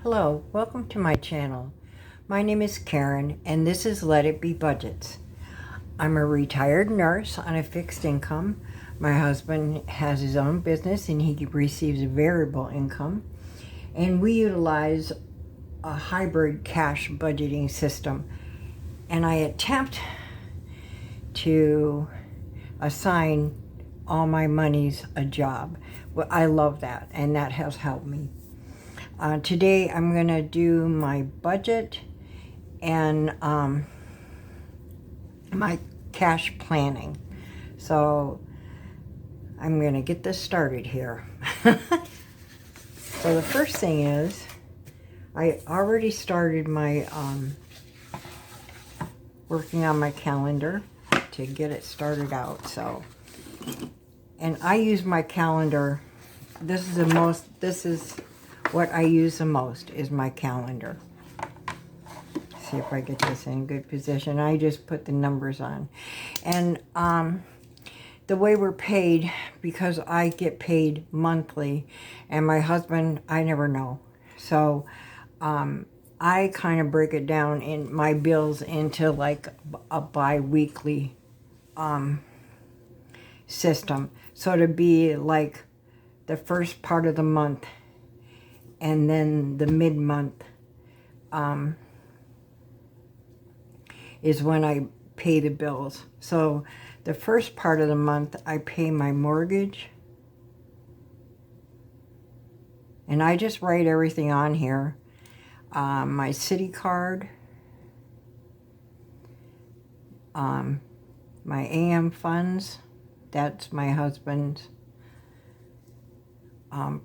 Hello, welcome to my channel. My name is Karen and this is Let It Be Budgets. I'm a retired nurse on a fixed income. My husband has his own business and he receives a variable income. And we utilize a hybrid cash budgeting system. And I attempt to assign all my monies a job. Well, I love that and that has helped me. Today I'm going to do my budget and my cash planning. So I'm going to get this started here. So the first thing is I already started my working on my calendar to get it started out. So, and I use my calendar. This is what I use the most is my calendar. See if I get this in good position. I just put the numbers on. And the way we're paid, because I get paid monthly and my husband, I never know. So I kind of break it down in my bills into like a bi-weekly system. So to be like the first part of the month and then the mid-month is when I pay the bills. So the first part of the month I pay my mortgage, and I just write everything on here. My city card, my AM funds, that's my husband's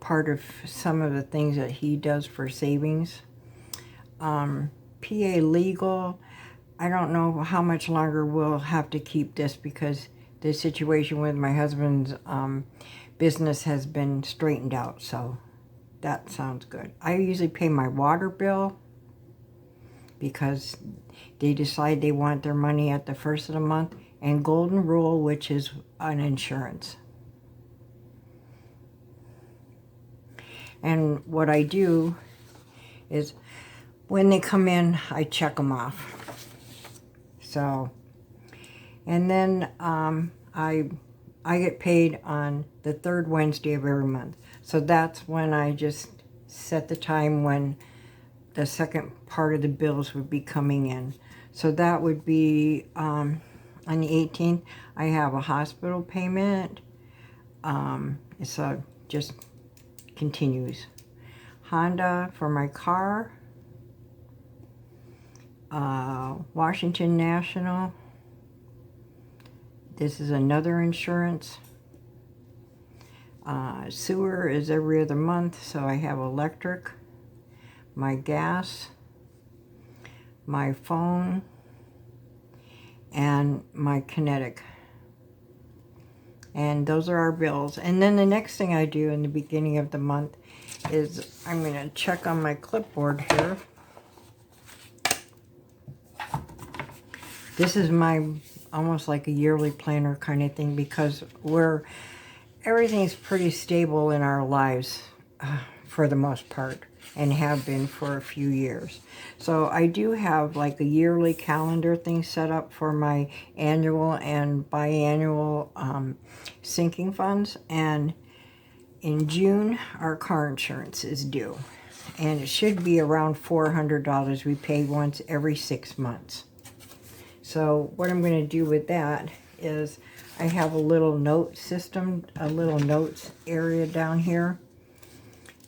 part of some of the things that he does for savings. PA legal, I don't know how much longer we'll have to keep this because the situation with my husband's business has been straightened out, so that sounds good. I usually pay my water bill because they decide they want their money at the first of the month, and golden rule, which is an insurance. And what I do is when they come in, I check them off. So, and then I get paid on the third Wednesday of every month. So that's when I just set the time when the second part of the bills would be coming in. So that would be on the 18th. I have a hospital payment. So just continues. Honda for my car. Washington National. This is another insurance. Sewer is every other month, so I have electric, my gas, my phone, and my kinetic. And those are our bills. And then the next thing I do in the beginning of the month is I'm going to check on my clipboard here. This is my almost like a yearly planner kind of thing because everything's pretty stable in our lives for the most part and have been for a few years. So I do have like a yearly calendar thing set up for my annual and biannual sinking funds. And in June, our car insurance is due. And it should be around $400 we pay once every 6 months. So what I'm going to do with that is I have a little note system, a little notes area down here.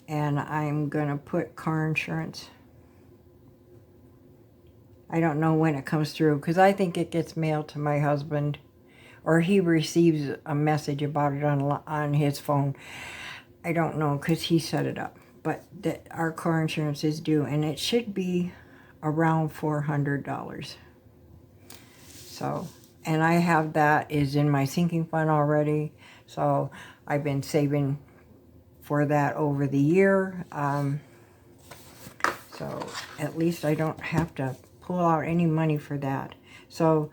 And I'm going to put car insurance. I don't know when it comes through because I think it gets mailed to my husband or he receives a message about it on his phone. I don't know because he set it up. But that our car insurance is due and it should be around $400. So, and I have that is in my sinking fund already. So I've been saving for that over the year. So at least I don't have to pull out any money for that. So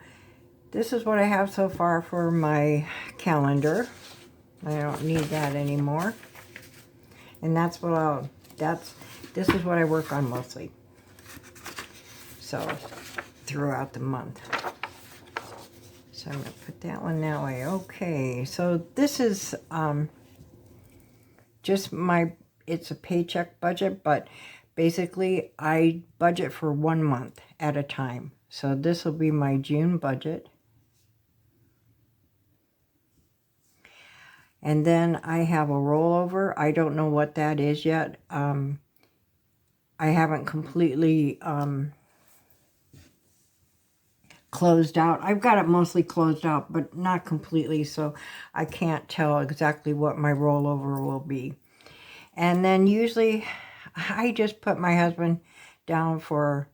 this is what I have so far for my calendar. I don't need that anymore. And that's what this is what I work on mostly. So, throughout the month. So I'm going to put that one that way. Okay, so this is just it's a paycheck budget, but basically I budget for 1 month at a time. So this will be my June budget. And then I have a rollover. I don't know what that is yet. I haven't completely closed out. I've got it mostly closed out, but not completely, so I can't tell exactly what my rollover will be. And then usually I just put my husband down for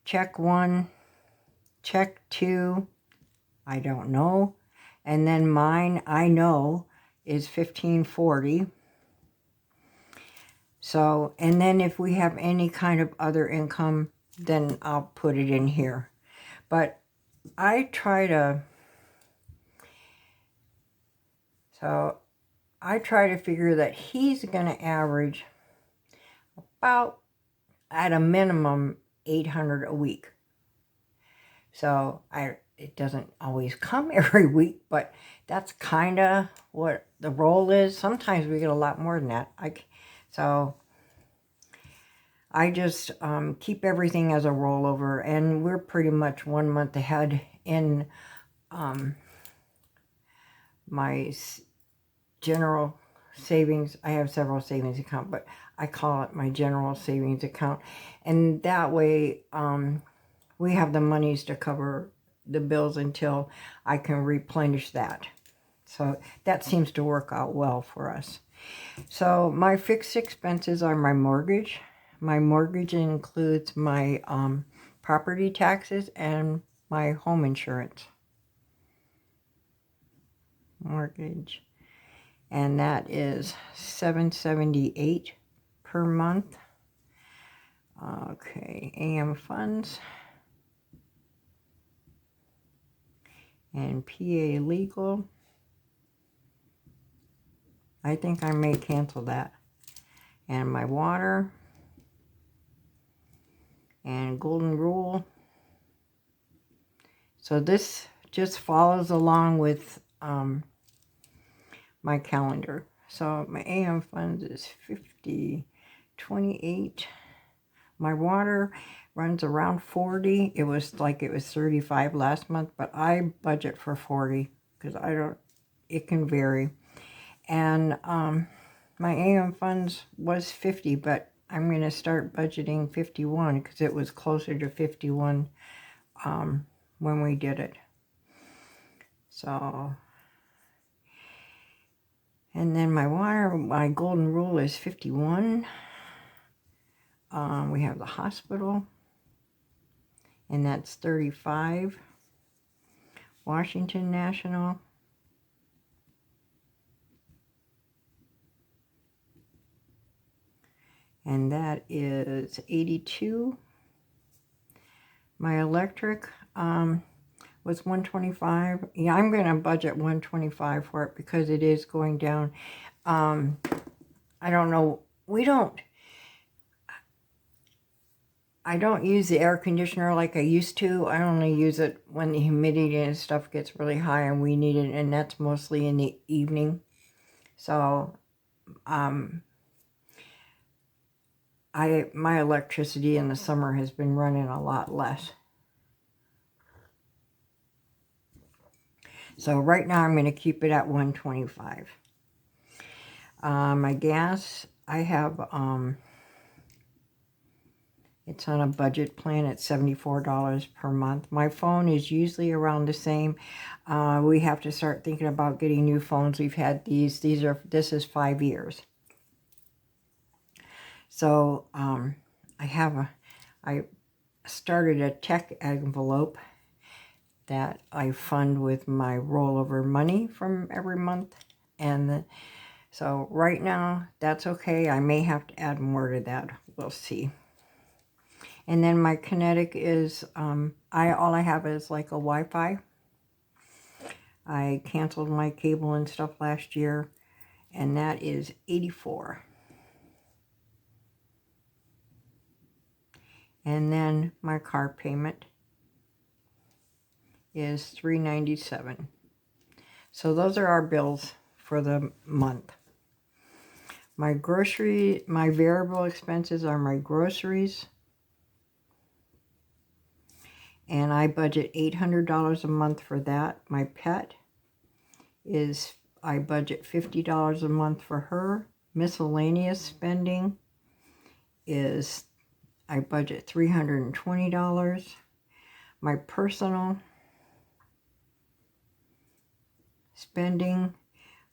check 1, check 2, I don't know. And then mine, I know, is 1540. So, and then if we have any kind of other income, then I'll put it in here. But I try to, figure that he's going to average about, at a minimum, 800 a week. So it doesn't always come every week, but that's kind of what the role is. Sometimes we get a lot more than that. So I just keep everything as a rollover, and we're pretty much 1 month ahead in my general savings. I have several savings accounts, but I call it my general savings account. And that way we have the monies to cover the bills until I can replenish that. So that seems to work out well for us. So my fixed expenses are my mortgage. My mortgage includes my property taxes and my home insurance. Mortgage. And that is $778 per month. Okay, AM funds. And PA legal. I think I may cancel that. And my water. And golden rule. So this just follows along with my calendar. So my AM funds is 50.28. My water runs around 40. It was 35 last month, but I budget for 40 because it can vary. And my AM funds was 50, but I'm going to start budgeting 51 because it was closer to 51 when we did it. So, and then my golden rule is 51. We have the hospital, and that's 35. Washington National. And that is 82. My electric was 125. Yeah, I'm going to budget 125 for it because it is going down. I don't know. I don't use the air conditioner like I used to. I only use it when the humidity and stuff gets really high and we need it, and that's mostly in the evening. So, my electricity in the summer has been running a lot less. So right now I'm going to keep it at 125. My gas, I have, it's on a budget plan at $74 per month. My phone is usually around the same. We have to start thinking about getting new phones. We've had this is 5 years. So I started a tech envelope that I fund with my rollover money from every month. And so right now, that's okay. I may have to add more to that. We'll see. And then my Kinetic is, all I have is like a Wi-Fi. I canceled my cable and stuff last year, and that is 84. And then my car payment is $397. So those are our bills for the month. My variable expenses are my groceries. And I budget $800 a month for that. My pet is, I budget $50 a month for her. Miscellaneous spending is, I budget $320. My personal spending,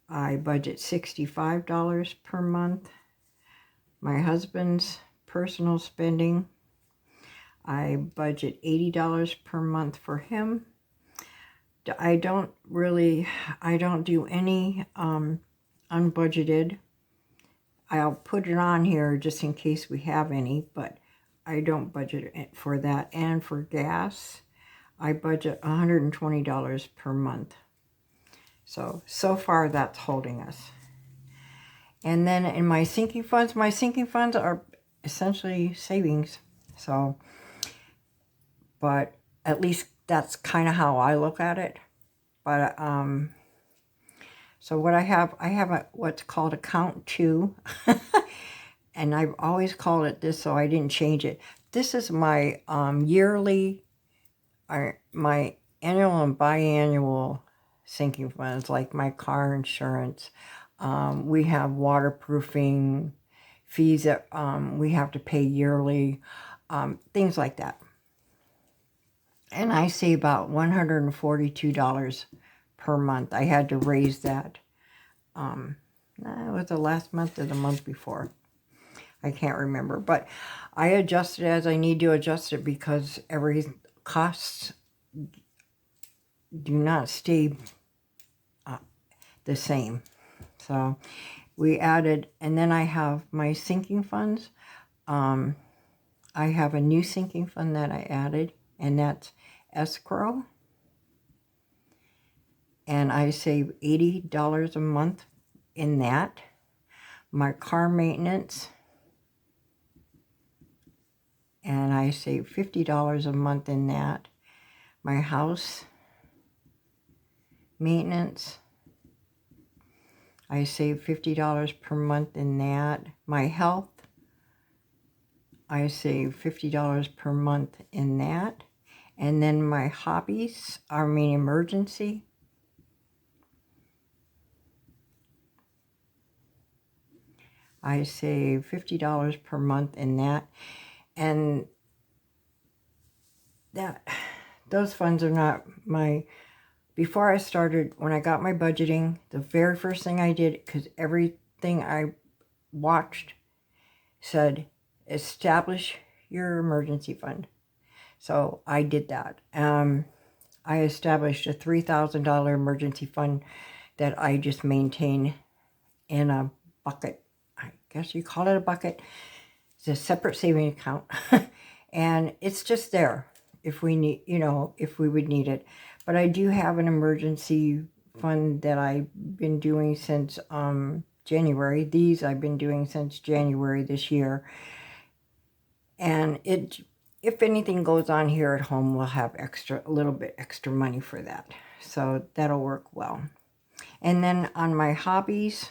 I budget $65 per month. My husband's personal spending, I budget $80 per month for him. I don't do any unbudgeted. I'll put it on here just in case we have any, but I don't budget it for that. And for gas, I budget $120 per month. So far that's holding us. And then in my sinking funds are essentially savings. So, but at least that's kind of how I look at it. But, so what I have what's called account 2. And I've always called it this, so I didn't change it. This is my yearly, my annual and biannual sinking funds, like my car insurance. We have waterproofing fees that we have to pay yearly, things like that. And I save about $142 per month. I had to raise that. It was the last month or the month before. I can't remember, but I adjust it as I need to adjust it because every costs do not stay the same. So we added, and then I have my sinking funds. I have a new sinking fund that I added, and that's escrow. And I save $80 a month in that. My car maintenance, and I save $50 a month in that. My house maintenance, I save $50 per month in that. My health, I save $50 per month in that. And then my hobbies, emergency, I save $50 per month in that. And those funds are not my, before I started, when I got my budgeting, the very first thing I did, because everything I watched said, establish your emergency fund. So I did that. I established a $3,000 emergency fund that I just maintain in a bucket. I guess you call it a bucket. It's a separate saving account. And it's just there if we need, if we would need it. But I do have an emergency fund that I've been doing since January. These I've been doing since January this year. And if anything goes on here at home, we'll have a little bit extra money for that. So that'll work well. And then on my hobbies,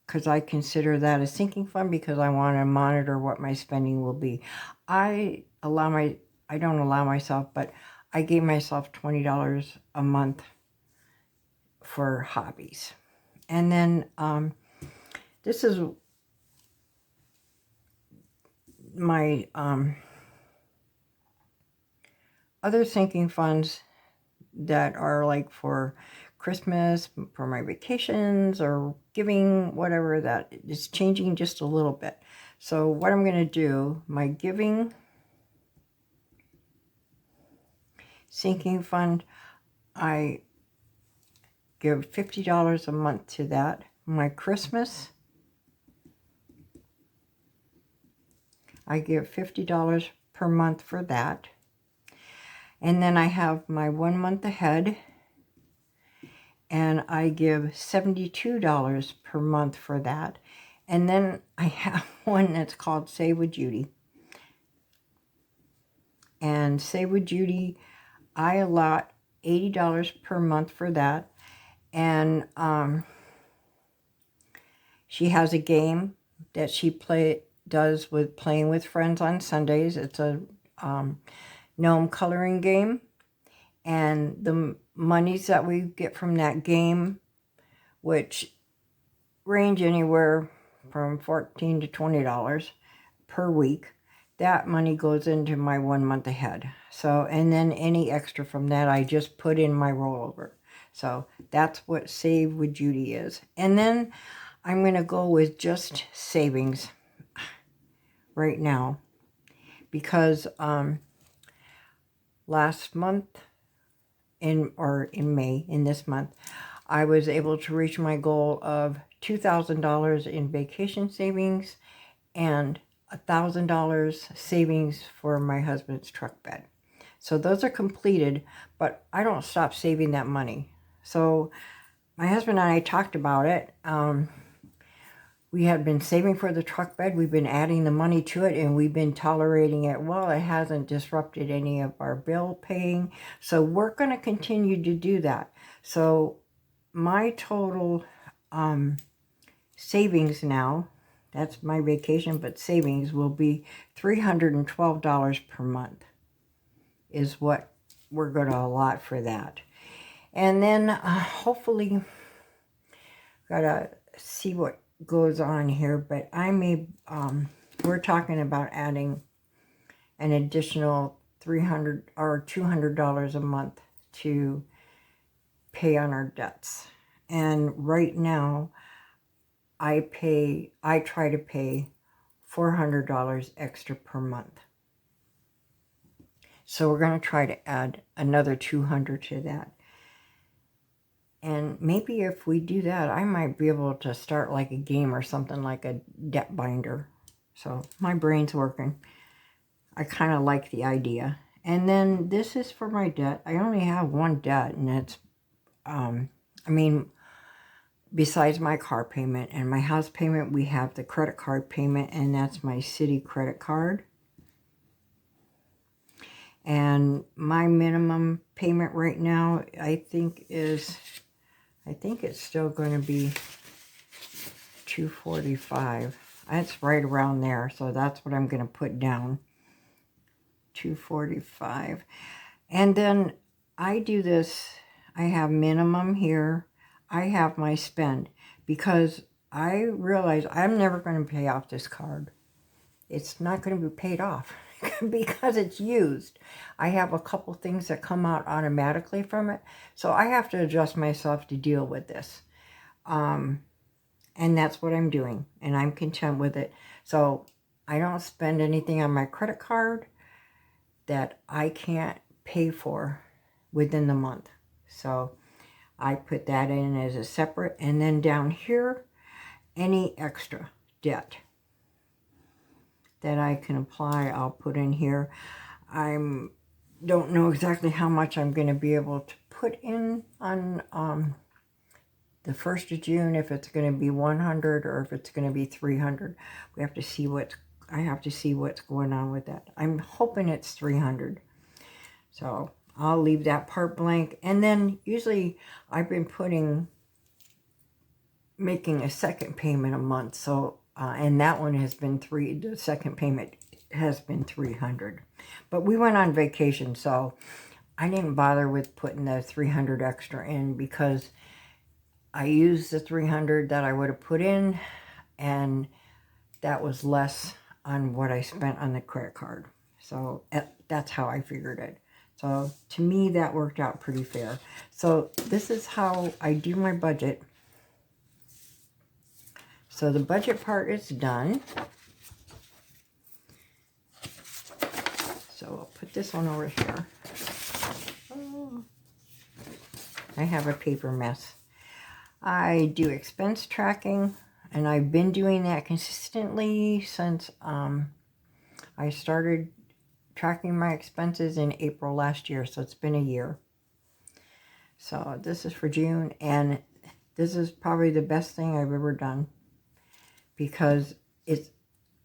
because I consider that a sinking fund because I want to monitor what my spending will be. I don't allow myself, but I gave myself $20 a month for hobbies. And then this is my other sinking funds that are like for Christmas, for my vacations, or giving, whatever. That is changing just a little bit. So what I'm going to do, my giving sinking fund, I give $50 a month to that. My Christmas, I give $50 per month for that. And then I have my 1 month ahead, and I give $72 per month for that. And then I have one that's called Save with Judy. And Save with Judy, I allot $80 per month for that. And she has a game that she does with playing with friends on Sundays. It's a gnome coloring game. And the monies that we get from that game, which range anywhere from $14 to $20 per week, that money goes into my 1 month ahead. So, and then any extra from that, I just put in my rollover. So that's what Save with Judy is. And then I'm going to go with just savings right now, because last month, in May, in this month, I was able to reach my goal of $2,000 in vacation savings and $1,000 savings for my husband's truck bed. So those are completed, but I don't stop saving that money. So my husband and I talked about it. We had been saving for the truck bed. We've been adding the money to it, and we've been tolerating it. Well, it hasn't disrupted any of our bill paying. So we're going to continue to do that. So my total savings now, that's my vacation, but savings will be $312 per month is what we're going to allot for that. And then hopefully, got to see what goes on here, but I may, we're talking about adding an additional $300 or $200 a month to pay on our debts. And right now, I try to pay $400 extra per month. So we're going to try to add another $200 to that. And maybe if we do that, I might be able to start like a game or something, like a debt binder. So my brain's working. I kind of like the idea. And then this is for my debt. I only have one debt, and it's, besides my car payment and my house payment, we have the credit card payment, and that's my city credit card. And my minimum payment right now, I think it's still going to be $245. That's right around there, so that's what I'm going to put down, $245. And then I do this, I have minimum here, I have my spend, because I realize I'm never going to pay off this card. It's not going to be paid off because it's used. I have a couple things that come out automatically from it, so I have to adjust myself to deal with this. And that's what I'm doing, and I'm content with it. So I don't spend anything on my credit card that I can't pay for within the month. So I put that in as a separate, and then down here, any extra debt that I can apply, I'll put in here. I don't know exactly how much I'm going to be able to put in on the 1st of June, if it's going to be 100 or if it's going to be 300. We have to see I have to see what's going on with that. I'm hoping it's 300. So I'll leave that part blank. And then usually I've been making a second payment a month. So, and that one has been the second payment has been 300. But we went on vacation, so I didn't bother with putting the 300 extra in, because I used the 300 that I would have put in, and that was less on what I spent on the credit card. So that's how I figured it. So to me, that worked out pretty fair. So this is how I do my budget. So the budget part is done. So I'll put this one over here. Oh, I have a paper mess. I do expense tracking, and I've been doing that consistently since I started tracking my expenses in April last year, so it's been a year. So this is for June, and this is probably the best thing I've ever done. because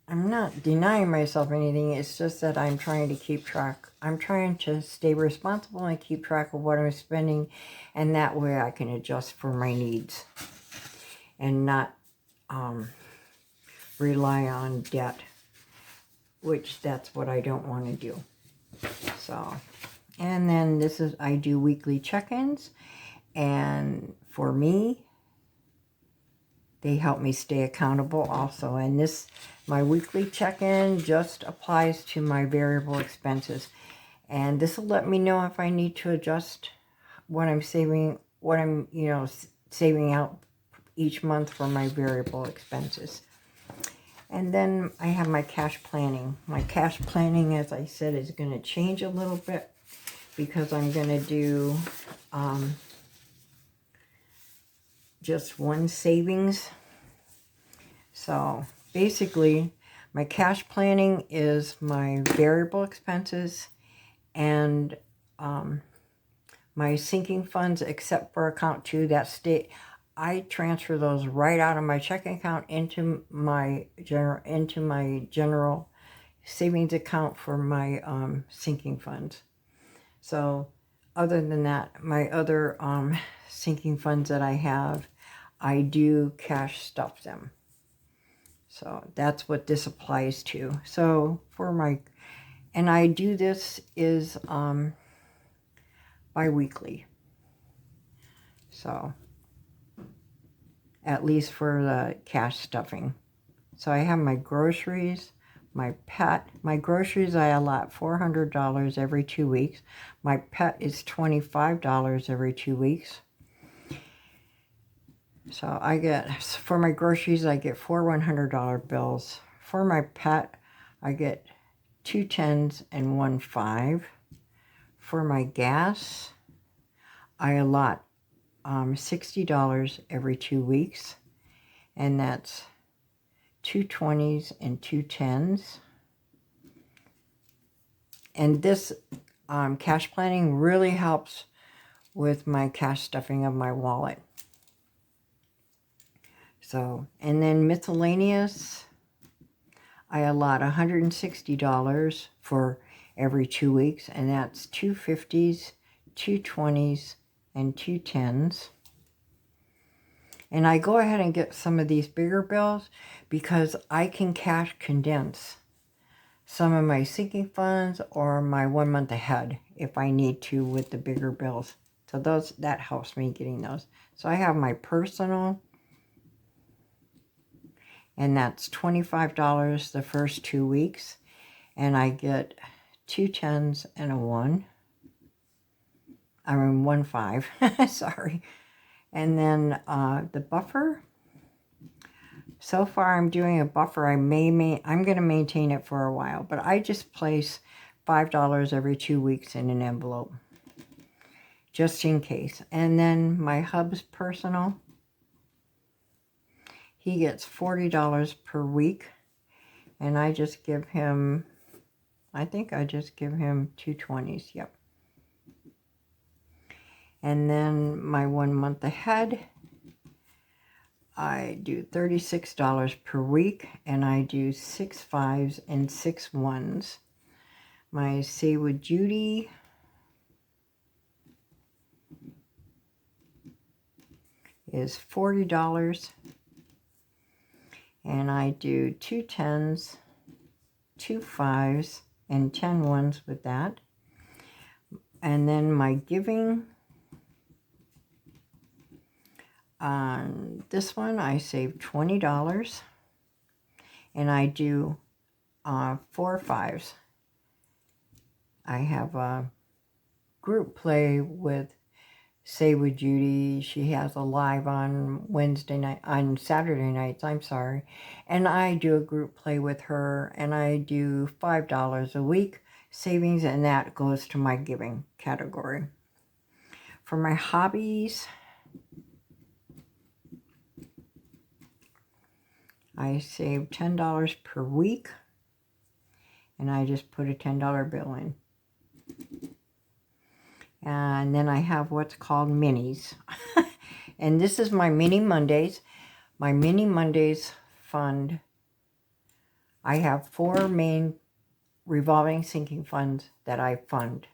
I'm not denying myself anything. It's just that I'm trying to keep track. I'm trying to stay responsible and keep track of what I'm spending, and that way I can adjust for my needs and not rely on debt, which that's what I don't want to do. So, and then I do weekly check-ins, and for me, they help me stay accountable also. And my weekly check-in just applies to my variable expenses. And this will let me know if I need to adjust what I'm saving, saving out each month for my variable expenses. And then I have my cash planning. My cash planning, as I said, is going to change a little bit because I'm going to do just one savings. So basically, my cash planning is my variable expenses and my sinking funds, except for account 2, I transfer those right out of my checking account into my general savings account for my sinking funds. So other than that, my other sinking funds that I have, I do cash stuff them. So that's what this applies to. So and I do this is bi-weekly. So at least for the cash stuffing. So I have my groceries, my pet. My groceries, I allot $400 every 2 weeks. My pet is $25 every 2 weeks. So for my groceries, I get 4 $100 bills. For my pet, I get 2 10s and 1 5. For my gas, I allot $60 every 2 weeks. And that's 2 20s and 2 10s. And this cash planning really helps with my cash stuffing of my wallet. So, and then miscellaneous, I allot $160 for every 2 weeks, and that's 2 50s, 2 20s, and 2 10s. And I go ahead and get some of these bigger bills because I can cash condense some of my sinking funds or my 1 month ahead if I need to with the bigger bills. So that helps me getting those. So I have my personal, and that's $25 the first 2 weeks. And I get 2 10s and a 1. 1 5, sorry. And then the buffer. So far I'm doing a buffer. I'm going to maintain it for a while, but I just place $5 every 2 weeks in an envelope, just in case. And then my hub's personal, he gets $40 per week, and I just give him, I think I just give him 2 20s, yep. And then my 1 month ahead, I do $36 per week, and I do 6 5s and 6 1s. My Say with Judy is $40, and I do 2 10s, 2 5s, and 10 1s with that. And then my giving, on this one I save $20, and I do 4 5s. I have a group play with Say with Judy. She has a live on Saturday nights, I'm sorry. And I do a group play with her, and I do $5 a week savings, and that goes to my giving category. For my hobbies, I save $10 per week, and I just put a $10 bill in. And then I have what's called minis. And this is my mini Mondays. My mini Mondays fund, I have 4 main revolving sinking funds that I fund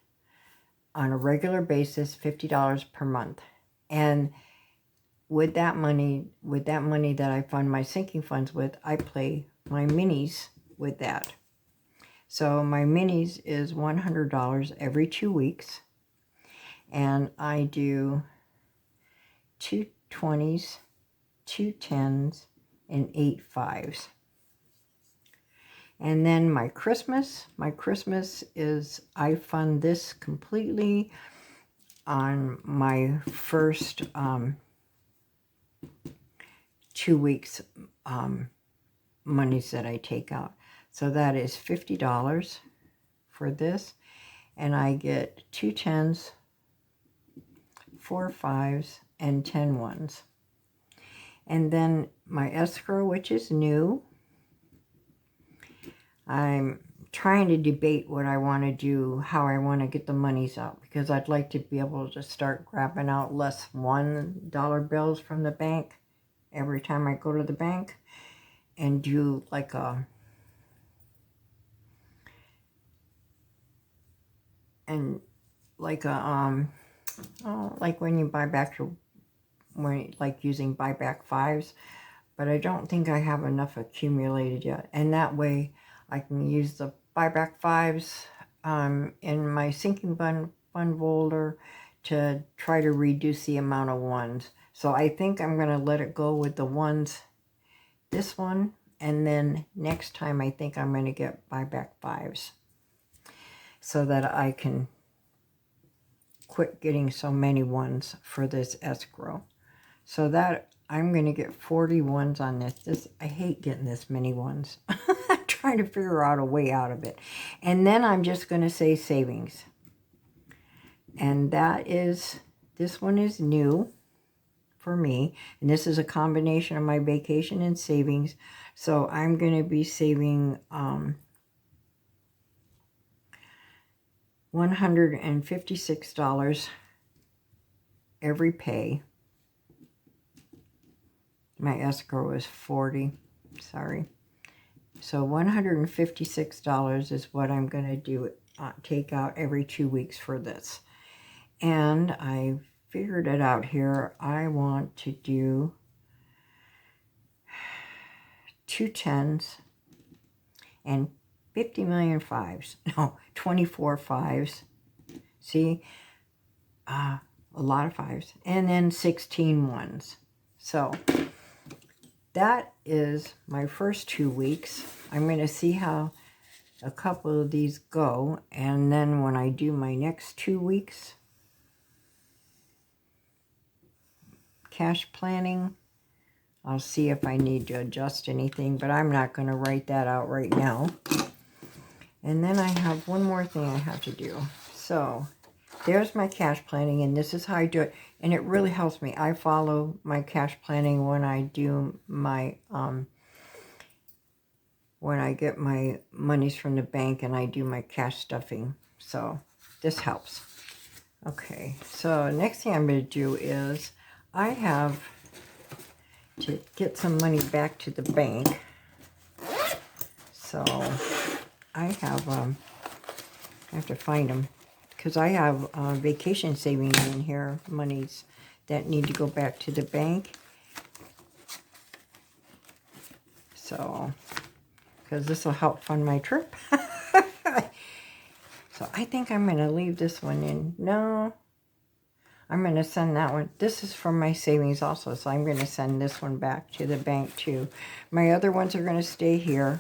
on a regular basis, $50 per month. And with that money that I fund my sinking funds with, I play my minis with that. So my minis is $100 every 2 weeks. And I do 2 20s, 2 10s, and 8 5s. And then my Christmas is, I fund this completely on my first 2 weeks monies that I take out. So that is $50 for this. And I get 2 10s, 4 5s, and 10 1s. And then my escrow, which is new, I'm trying to debate what I want to do, how I want to get the monies out, because I'd like to be able to start grabbing out less $1 bills from the bank every time I go to the bank, and do like a, like when you buy back your, like using buyback 5s, but I don't think I have enough accumulated yet. And that way I can use the buyback 5s in my sinking fund folder to try to reduce the amount of 1s. So I think I'm going to let it go with the 1s, this one, and then next time I think I'm going to get buyback 5s so that I can quit getting so many 1s for this escrow. So that I'm going to get 40 1s on this. I hate getting this many 1s. I'm trying to figure out a way out of it. And then I'm just going to say savings. And that is, this one is new for me. And this is a combination of my vacation and savings. So I'm going to be saving $156 every pay. My escrow is $40. Sorry. So $156 is what I'm going to do, take out every 2 weeks for this. And I figured it out here. I want to do 2 10s and 50 million 5s. No, 24 5s. See? A lot of 5s. And then 16 1s. So that is my first 2 weeks. I'm going to see how a couple of these go. And then when I do my next 2 weeks cash planning, I'll see if I need to adjust anything. But I'm not going to write that out right now. And then I have one more thing I have to do. So there's my cash planning, and this is how I do it. And it really helps me. I follow my cash planning when I do my, when I get my monies from the bank and I do my cash stuffing. So this helps. Okay, so next thing I'm going to do is I have to get some money back to the bank. So I have to find them, because I have vacation savings in here, monies that need to go back to the bank. So, because this will help fund my trip. So I think I'm going to leave this one in. No, I'm going to send that one. This is from my savings also, so I'm going to send this one back to the bank too. My other ones are going to stay here,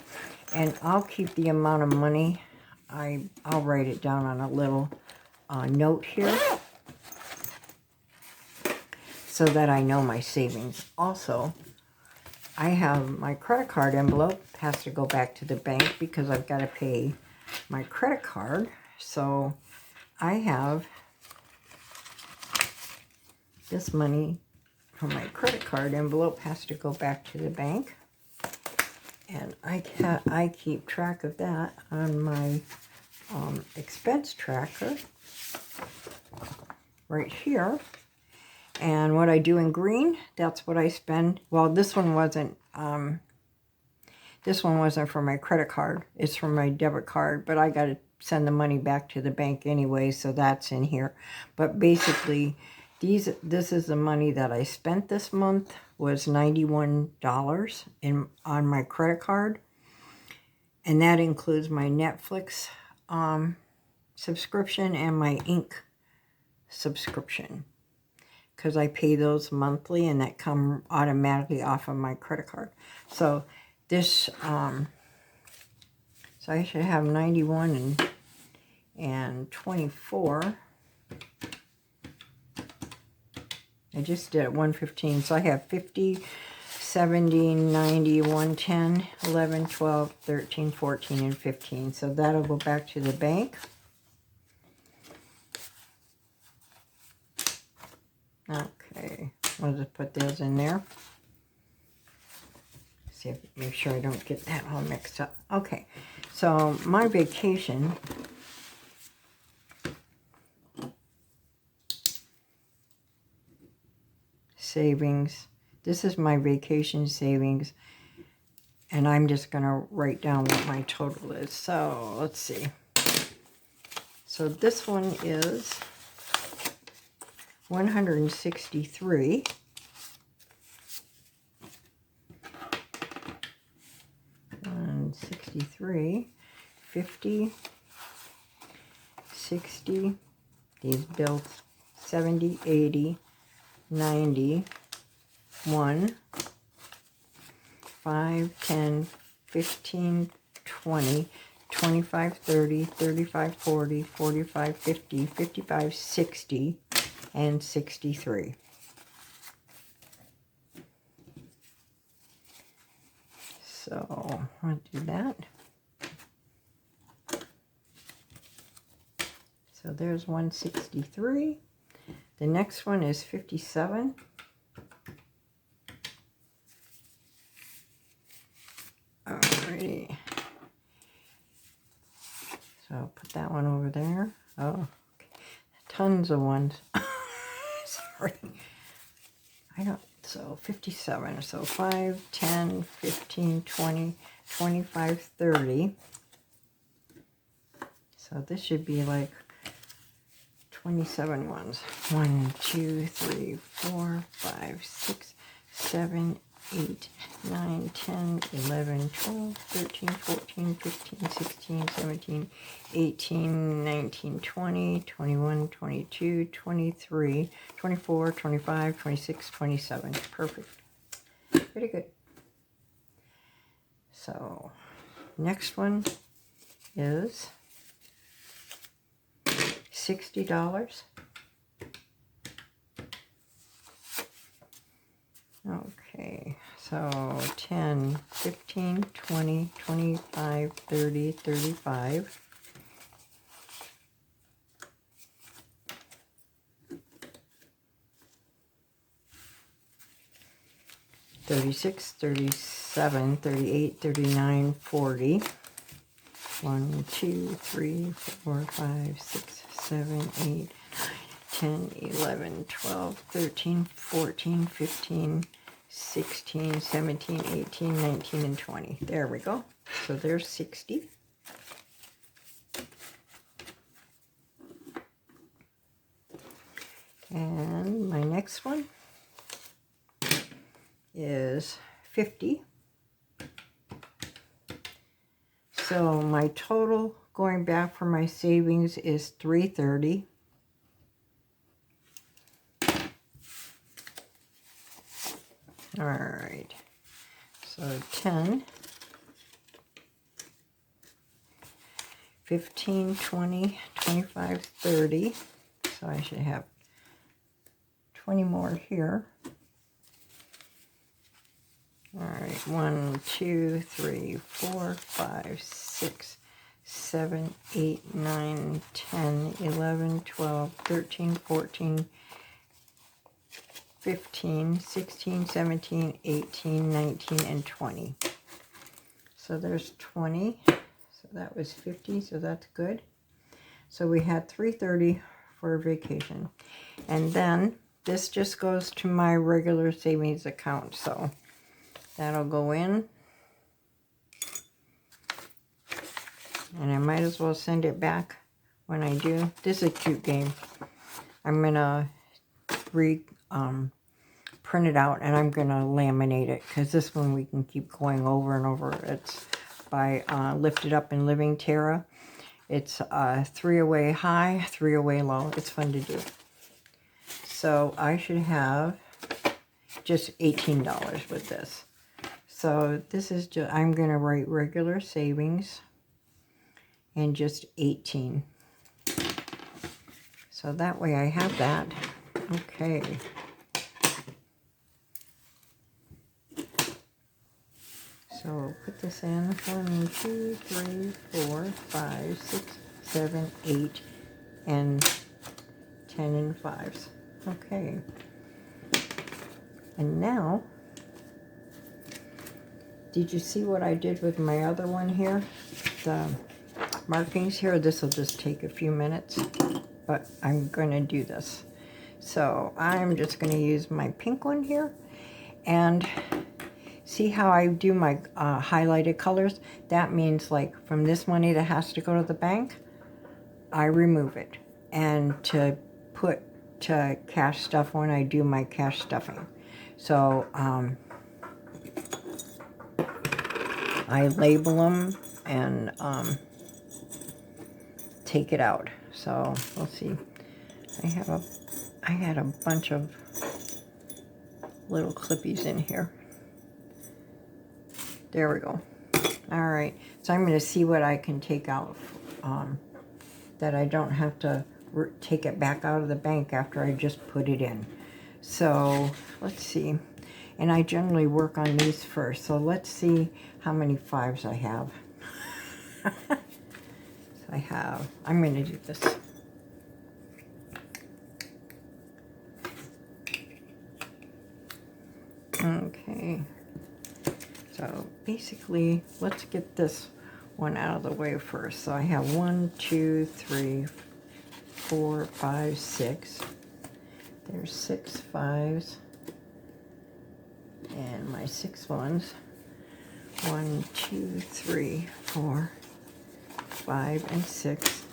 and I'll keep the amount of money. I'll write it down on a little note here so that I know my savings. Also, I have my credit card envelope has to go back to the bank because I've got to pay my credit card. So I have this money from my credit card envelope has to go back to the bank. And I keep track of that on my expense tracker right here. And what I do in green, that's what I spend. Well, this one wasn't this one wasn't for my credit card. It's from my debit card, but I got to send the money back to the bank anyway, so that's in here. But basically, this is the money that I spent this month, was $91 on my credit card. And that includes my Netflix subscription and my Ink subscription, because I pay those monthly and that come automatically off of my credit card. So this, so I should have 91 and 24. I just did 115, so I have 50, 70, 90, 110, 11, 12, 13, 14, and 15. So that'll go back to the bank. Okay, I'll just put those in there. See if, make sure I don't get that all mixed up. Okay, so my vacation savings. This is my vacation savings, and I'm just going to write down what my total is. So let's see. So this one is 163. 163, 50, 60, these bills, 70, 80, 90, 1, 5, 10, 15, 20, 25, 30, 35, 40, 45, 50, 55, 60, and 63. So I'll do that. So there's 163. The next one is 57. Alrighty. So I'll put that one over there. Oh, okay. Tons of ones. Sorry. I don't, so 57. So 5, 10, 15, 20, 25, 30. So this should be like 27 ones. 1, 2, 3, 4, 5, 6, 7, 8, 9, 10, 11, 12, 13, 14, 15, 16, 17, 18, 19, 20, 21, 22, 23, 24, 25, 26, 27. Perfect. Pretty good. So, next one is $60. Okay, so 10, 15, 20, 25, 30, 35. 36, 37, 38, 39, 40. 1, 2, 3, 4, 5, 6, 7, 8, 10, 11, 12, 13, 14, 15, 16, 17, 18, 19, and 20. There we go. So there's 60. And my next one is 50. So my total going back for my savings is 330. All right, so 10, 15, 20, 25, 30. So I should have 20 more here. All right, 1, 2, 3, 4, 5, 6, 7, 8, 9, 10, 11, 12, 13, 14, 15, 16, 17, 18, 19, and 20. So there's 20. So that was 50, so that's good. So we had 330 for vacation. And then this just goes to my regular savings account. So that'll go in. And I might as well send it back when I do. This is a cute game. I'm going to print it out, and I'm going to laminate it, because this one we can keep going over and over. It's by Lift It Up and Living Terra. It's 3 away high, 3 away low. It's fun to do. So I should have just $18 with this. So this is just, I'm going to write regular savings and just 18. So that way I have that. Okay. So put this in 1, 2, 3, 4, 5, 6, 7, 8, and 10 and 5s. Okay. And now, did you see what I did with my other one here? The markings here. This will just take a few minutes, but I'm going to do this. So I'm just going to use my pink one here, and see how I do my highlighted colors? That means, like, from this money that has to go to the bank, I remove it. And to put to cash stuff when I do my cash stuffing. So I label them and take it out. So let's see. I had a bunch of little clippies in here. There we go. All right. So I'm going to see what I can take out that I don't have to take it back out of the bank after I just put it in. So let's see. And I generally work on these first. So let's see how many 5s I have. I'm going to do this. Okay. So basically, let's get this one out of the way first. So I have 1, 2, 3, 4, 5, 6. There's 6 5s. And my 6 ones. 1, 2, 3, 4, 5, and 6.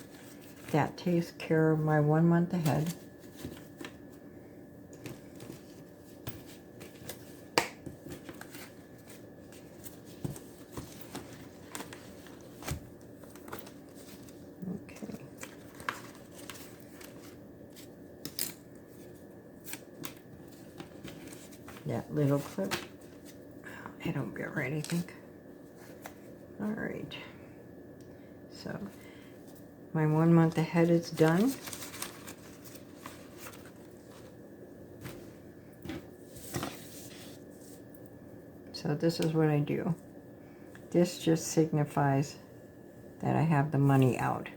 That takes care of my 1 month ahead. Okay. That little clip. It'll be right, I think. All right. So my 1 month ahead is done. So this is what I do. This just signifies that I have the money out.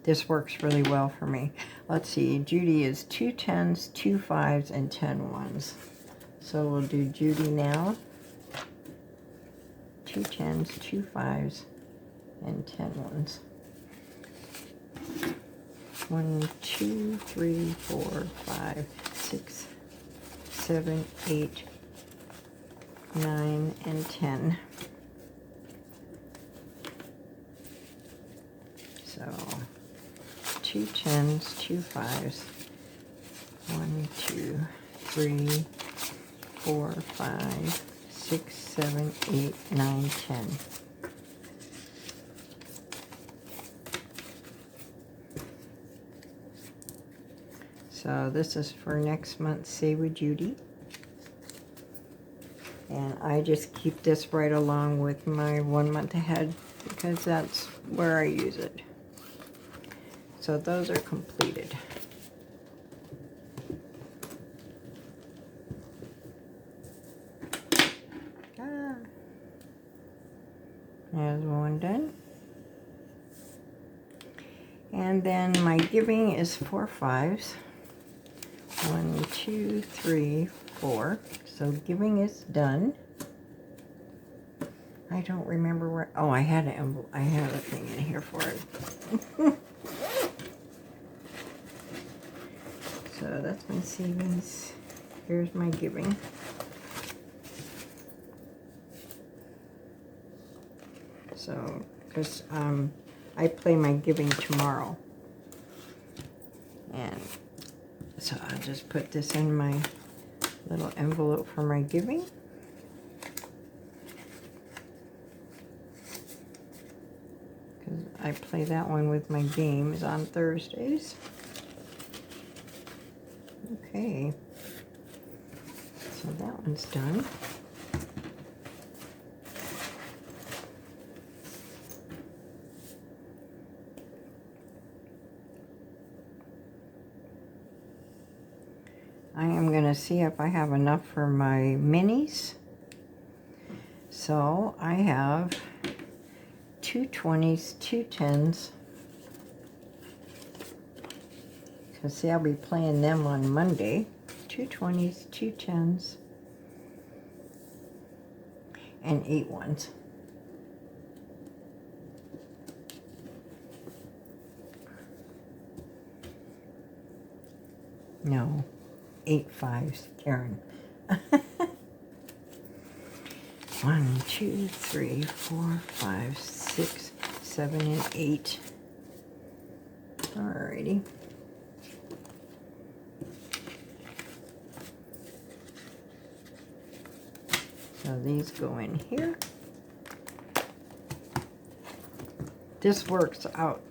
This works really well for me. Let's see, Judy is 2 10s, 2 5s, and 10 1s. So we'll do Judy now. 2 10s, 2 5s, and 10 1s. 1, 2, 3, 4, 5, 6, 7, 8, 9, and 10. So 2 10s, 2 5s, 1, 2, 3, 4, 5, 6, 7, 8, 9, 10. So this is for next month's Save with Judy. And I just keep this right along with my 1 month ahead because that's where I use it. So those are completed. There's one done. And then my giving is 4 5s. 1, 2, 3, 4. So giving is done. I don't remember where. Oh, I had an envelope. I had a thing in here for it. So that's my savings. Here's my giving. So because I play my giving tomorrow. And so I'll just put this in my little envelope for my giving. Because I play that one with my games on Thursdays. Okay. So that one's done. I am going to see if I have enough for my minis. So I have 2 20s, 2 10s. Because see, I'll be playing them on Monday. 2 20s, 2 10s, and 8 1s. No, 8 5s, Karen. 1, 2, 3, 4, 5, 6, 7, and 8. Alrighty. So these go in here. This works out.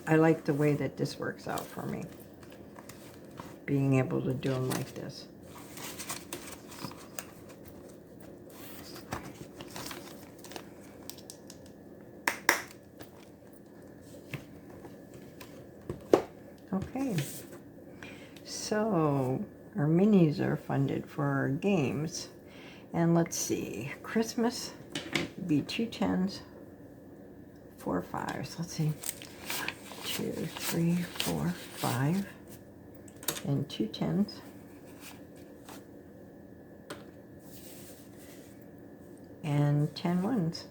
I like the way that this works out for me. Being able to do them like this. Okay. So our minis are funded for our games. And let's see, Christmas would be 2 10s, 4 5s. Let's see, 2, 3, 4, 5, and 2 10s. And 10 1s.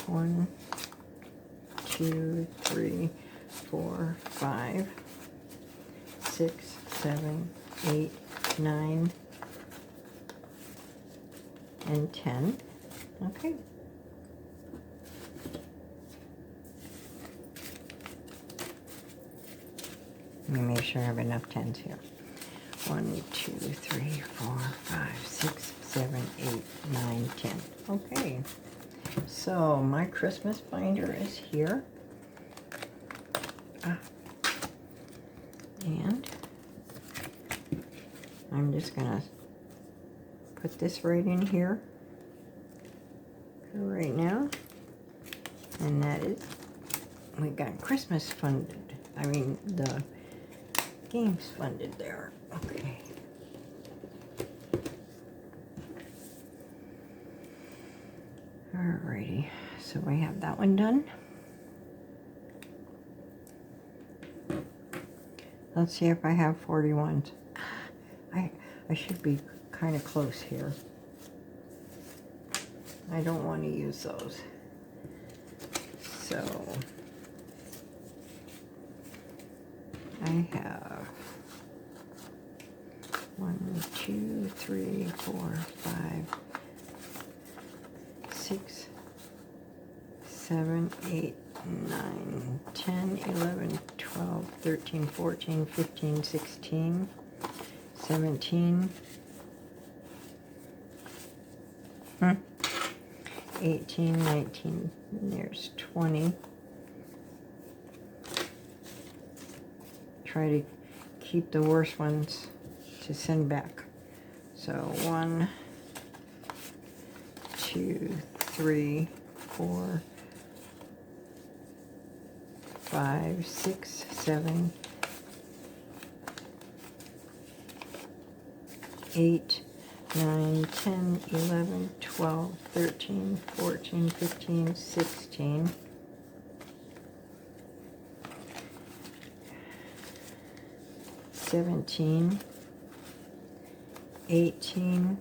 1, 2, 3, 4, 5, 6, 7, 8, 9, and 10. Okay. Let me make sure I have enough 10s here. 1, 2, 3, 4, 5, 6, 7, 8, 9, 10. Okay. So my Christmas binder is here. And I'm just gonna put this right in here for right now. And that is, we got Christmas funded. I mean, the games funded there. Okay. Alrighty, so we have that one done. Let's see if I have 41s. I should be kind of close here. I don't want to use those. So I have 1, 2, 3, 4, 5, 6, 7, 8, 9, 10, 11, 12, 13, 14, 15, 16, 17, 18, 19, there's 20. Try to keep the worst ones to send back. So 1, 2, 3, 4, 5, 6, 7, 8, 9, 10, 11, 12, 13, 14, 15, 16, 17, 18,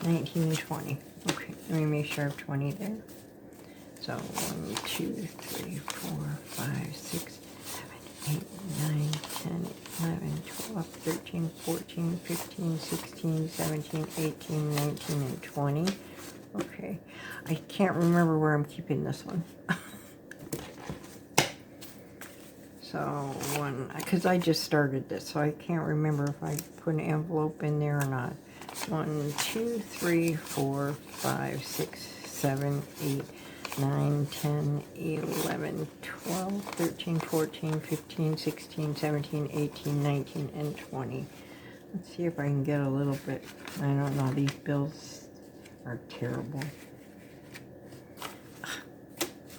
19, and 20. Okay, let me make sure I have 20 there. So 1, 2, 3, 4, 5, 6, 7, 8, 9, 10, 11, 12, 13, 14, 15, 16, 17, 18, 19, and 20. Okay. I can't remember where I'm keeping this one. So, because I just started this, so I can't remember if I put an envelope in there or not. 1, 2, 3, 4, 5, 6, 7, 8, 9, 10, 11, 12, 13, 14, 15, 16, 17, 18, 19, and 20. Let's see if I can get a little bit. I don't know, these bills are terrible.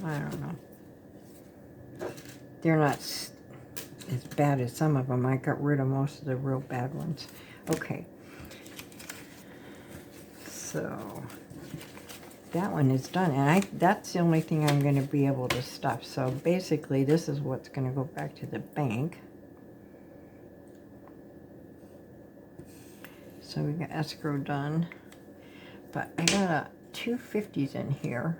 I don't know. They're not as bad as some of them. I got rid of most of the real bad ones. Okay. So that one is done, and that's the only thing I'm going to be able to stuff. So basically this is what's going to go back to the bank. So we got escrow done, but I got two 50s in here,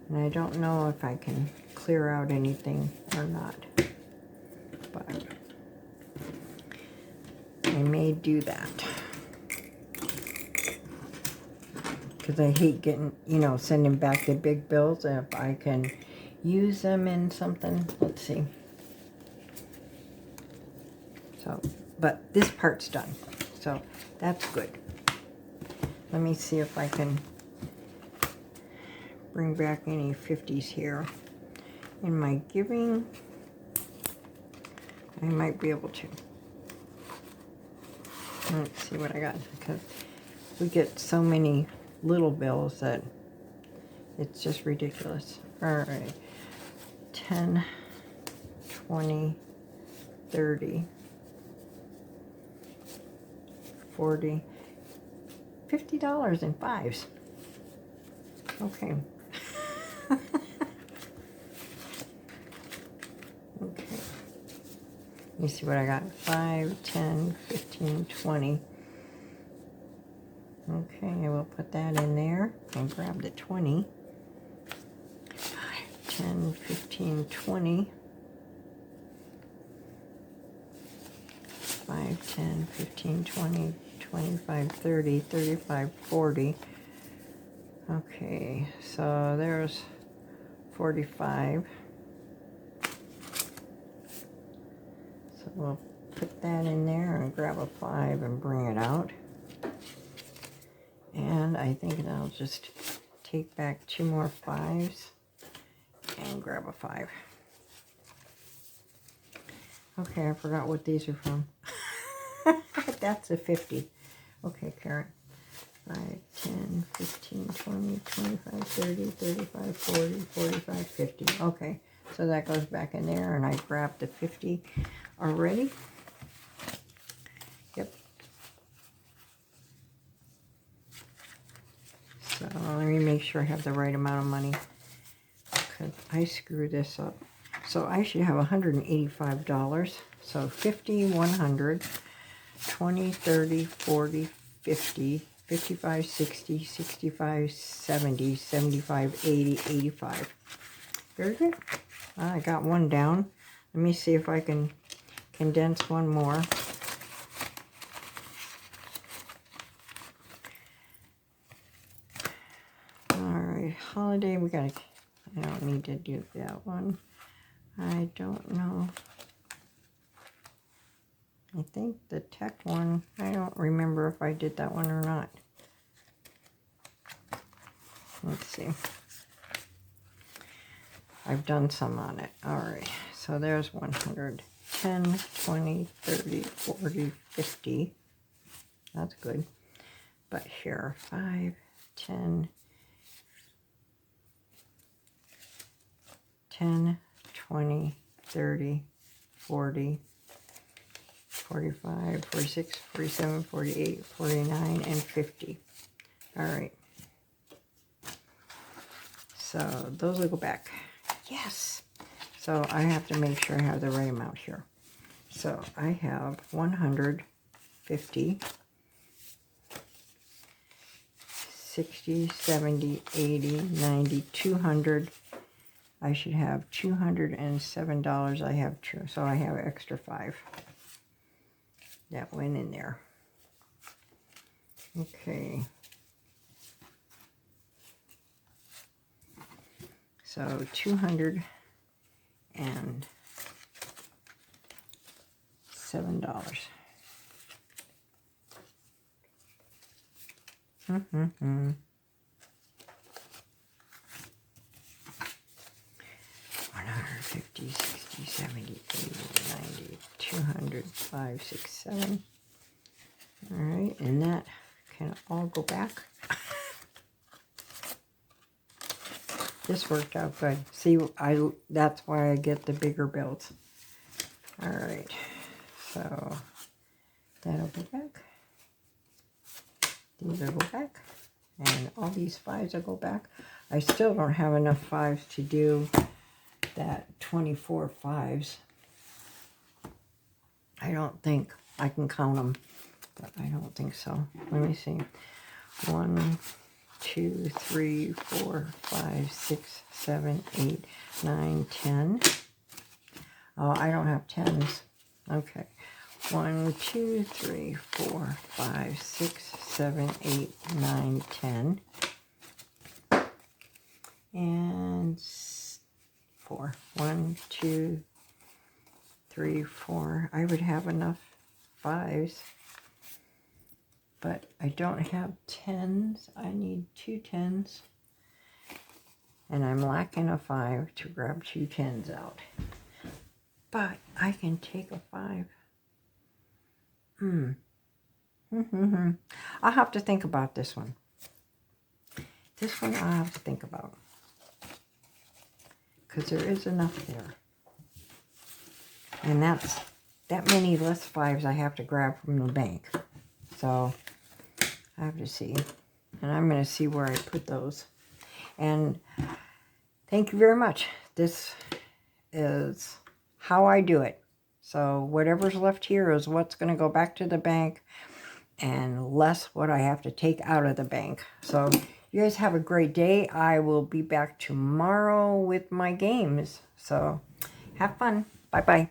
and I don't know if I can clear out anything or not, but I may do that. Because I hate getting, sending back the big bills. If I can use them in something, let's see. So, but this part's done. So that's good. Let me see if I can bring back any 50s here. In my giving, I might be able to. Let's see what I got. Because we get so many little bills that it's just ridiculous. All right, 10, 20, 30, 40, $50 in fives. Okay. Okay. Let me see what I got. 5, 10, 15, 20. Okay, I will put that in there and grab the 20. 5, 10, 15, 20. 5, 10, 15, 20, 25, 30, 35, 40. Okay, so there's 45. So we'll put that in there and grab a 5 and bring it out. And I think I'll just take back 2 more 5s and grab a 5. Okay, I forgot what these are from. That's a 50. Okay, Karen. 5, 10, 15, 20, 25, 30, 35, 40, 45, 50. Okay, so that goes back in there, and I grabbed the 50 already. Yep. So let me make sure I have the right amount of money, because I screwed this up. So I should have $185. So 50, 100, 20, 30, 40, 50, 55, 60, 65, 70, 75, 80, 85. Very good. I got one down. Let me see if I can condense one more. Alright, holiday, I don't need to do that one. I don't know. I think the tech one, I don't remember if I did that one or not. Let's see. I've done some on it. Alright, so there's 100. 10, 20, 30, 40, 50. That's good. But here, 5, 10, 10, 20, 30, 40, 45, 46, 47, 48, 49, and 50. All right. So those will go back. Yes. So I have to make sure I have the right amount here. So I have 150, 60, 70, 80, 90, 200, I should have $207. I have two, so I have extra 5 that went in there. Okay. So $207. Mm-hmm. 150, 60, 70, 80, 90, 200, 5, 6, 7. All right, and that can all go back. This worked out good. See, that's why I get the bigger bills. All right, so that'll go back. These will go back. And all these 5s will go back. I still don't have enough 5s to do that 24 5s. I don't think I can count them, but I don't think so. Let me see. 1, 2, 3, 4, 5, 6, 7, 8, 9, 10. Oh, I don't have 10s. Okay. 1, 2, 3, 4, 5, 6, 7, 8, 9, 10. And 4. 1, 2, 3, 4. I would have enough 5s, but I don't have 10s. I need 2 10s, and I'm lacking a 5 to grab 2 10s out. But I can take a 5. I'll have to think about this one. This one I'll have to think about, because there is enough there. And that's that many less 5s I have to grab from the bank. So I have to see. And I'm going to see where I put those. And thank you very much. This is how I do it. So whatever's left here is what's going to go back to the bank, and less what I have to take out of the bank. So you guys have a great day. I will be back tomorrow with my games. So have fun. Bye-bye.